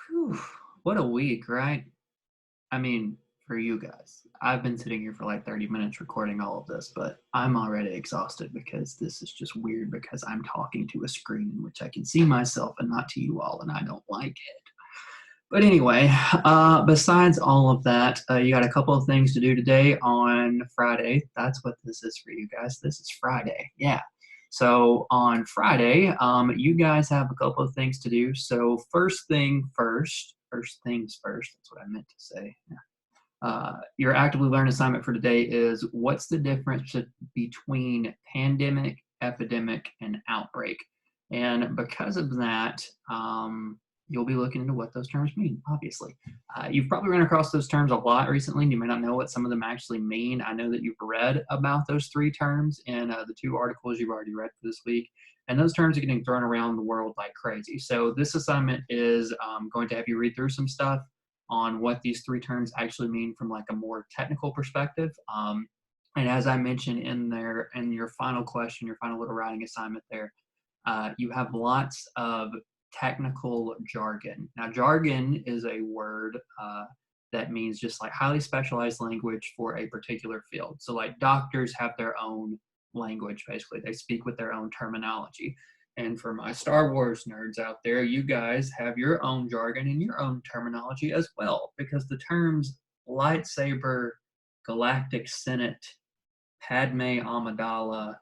Whew, what a week, right? I mean, for you guys. I've been sitting here for like 30 minutes recording all of this, but I'm already exhausted because this is just weird because I'm talking to a screen in which I can see myself and not to you all, and I don't like it. But anyway, besides all of that, you got a couple of things to do today on Friday. That's what this is for you guys. This is Friday. Yeah. So on Friday, you guys have a couple of things to do. So first things first, that's what I meant to say. Yeah. Your Actively Learn assignment for today is what's the difference between pandemic, epidemic, and outbreak? And because of that, you'll be looking into what those terms mean, obviously. You've probably run across those terms a lot recently, and you may not know what some of them actually mean. I know that you've read about those three terms in the two articles you've already read for this week, and those terms are getting thrown around the world like crazy. So this assignment is going to have you read through some stuff on what these three terms actually mean from like a more technical perspective. And as I mentioned in there, in your final question, your final little writing assignment there, you have lots of technical jargon. Now, jargon is a word that means just like highly specialized language for a particular field. So like doctors have their own language, basically. They speak with their own terminology. And for my Star Wars nerds out there, you guys have your own jargon and your own terminology as well, because the terms lightsaber, galactic senate, Padme Amidala,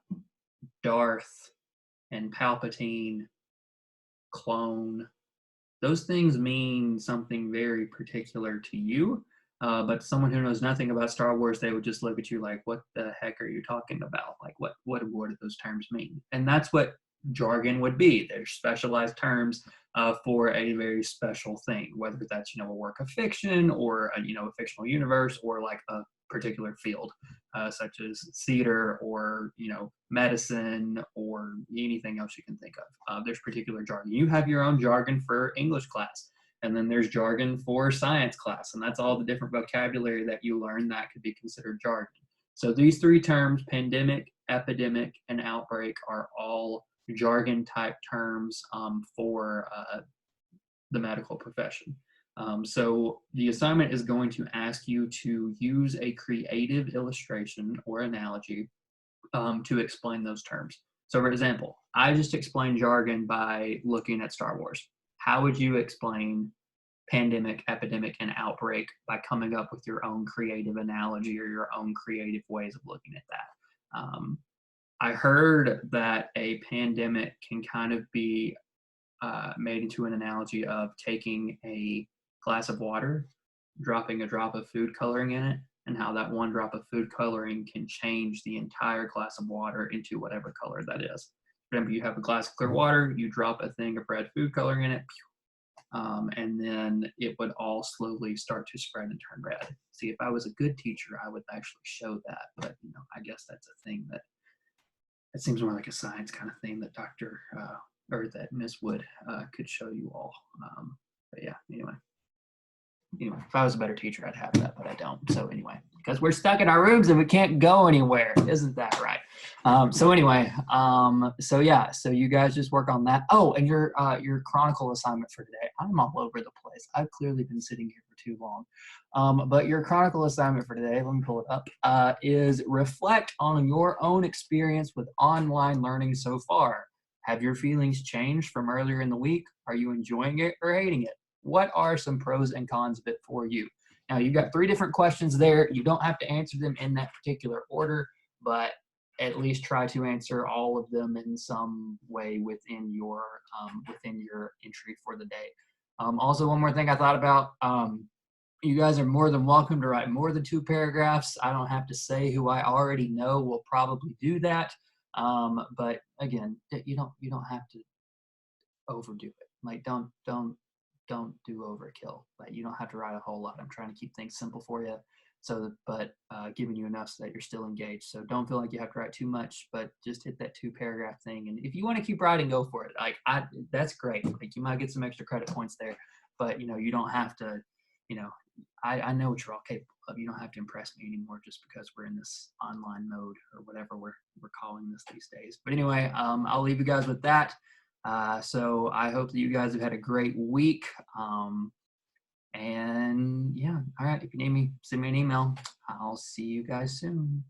Darth, and Palpatine, clone, those things mean something very particular to you. But someone who knows nothing about Star Wars, they would just look at you like, what the heck are you talking about? Like, what do those terms mean? And that's what jargon would be. They're specialized terms for a very special thing, whether that's, a work of fiction or, a fictional universe or like a particular field, such as theater or, medicine or anything else you can think of. There's particular jargon. You have your own jargon for English class. And then there's jargon for science class, and that's all the different vocabulary that you learn that could be considered jargon. So these three terms, pandemic, epidemic, and outbreak, are all jargon type terms for the medical profession. So the assignment is going to ask you to use a creative illustration or analogy to explain those terms. So for example, I just explained jargon by looking at Star Wars. How would you explain pandemic, epidemic, and outbreak by coming up with your own creative analogy or your own creative ways of looking at that? I heard that a pandemic can kind of be made into an analogy of taking a glass of water, dropping a drop of food coloring in it, and how that one drop of food coloring can change the entire glass of water into whatever color that is. Remember, you have a glass of clear water, you drop a thing of red food coloring in it, and then it would all slowly start to spread and turn red. See, if I was a good teacher, I would actually show that, but I guess that's a thing that it seems more like a science kind of thing that or that Miss Wood could show you all. But yeah, anyway, if I was a better teacher, I'd have that, but I don't. So anyway, because we're stuck in our rooms and we can't go anywhere. Isn't that right? So anyway, so yeah, so you guys just work on that. Oh, and your chronicle assignment for today. I'm all over the place. I've clearly been sitting here for too long. But your chronicle assignment for today, let me pull it up, is reflect on your own experience with online learning so far. Have your feelings changed from earlier in the week? Are you enjoying it or hating it? What are some pros and cons of it for you? Now, you've got three different questions there. You don't have to answer them in that particular order, but at least try to answer all of them in some way within your entry for the day. Also, one more thing I thought about, you guys are more than welcome to write more than 2 paragraphs. I don't have to say who I already know will probably do that. But again, you don't have to overdo it. Like don't do overkill. Like you don't have to write a whole lot. I'm trying to keep things simple for you, but giving you enough so that you're still engaged. So don't feel like you have to write too much, but just hit that 2 paragraph thing. And if you want to keep writing, go for it. Like that's great. Like you might get some extra credit points there, but you don't have to. I know what you're all capable of. You don't have to impress me anymore just because we're in this online mode or whatever we're calling this these days. But anyway, I'll leave you guys with that. So I hope that you guys have had a great week. And yeah, all right. If you need me, send me an email. I'll see you guys soon.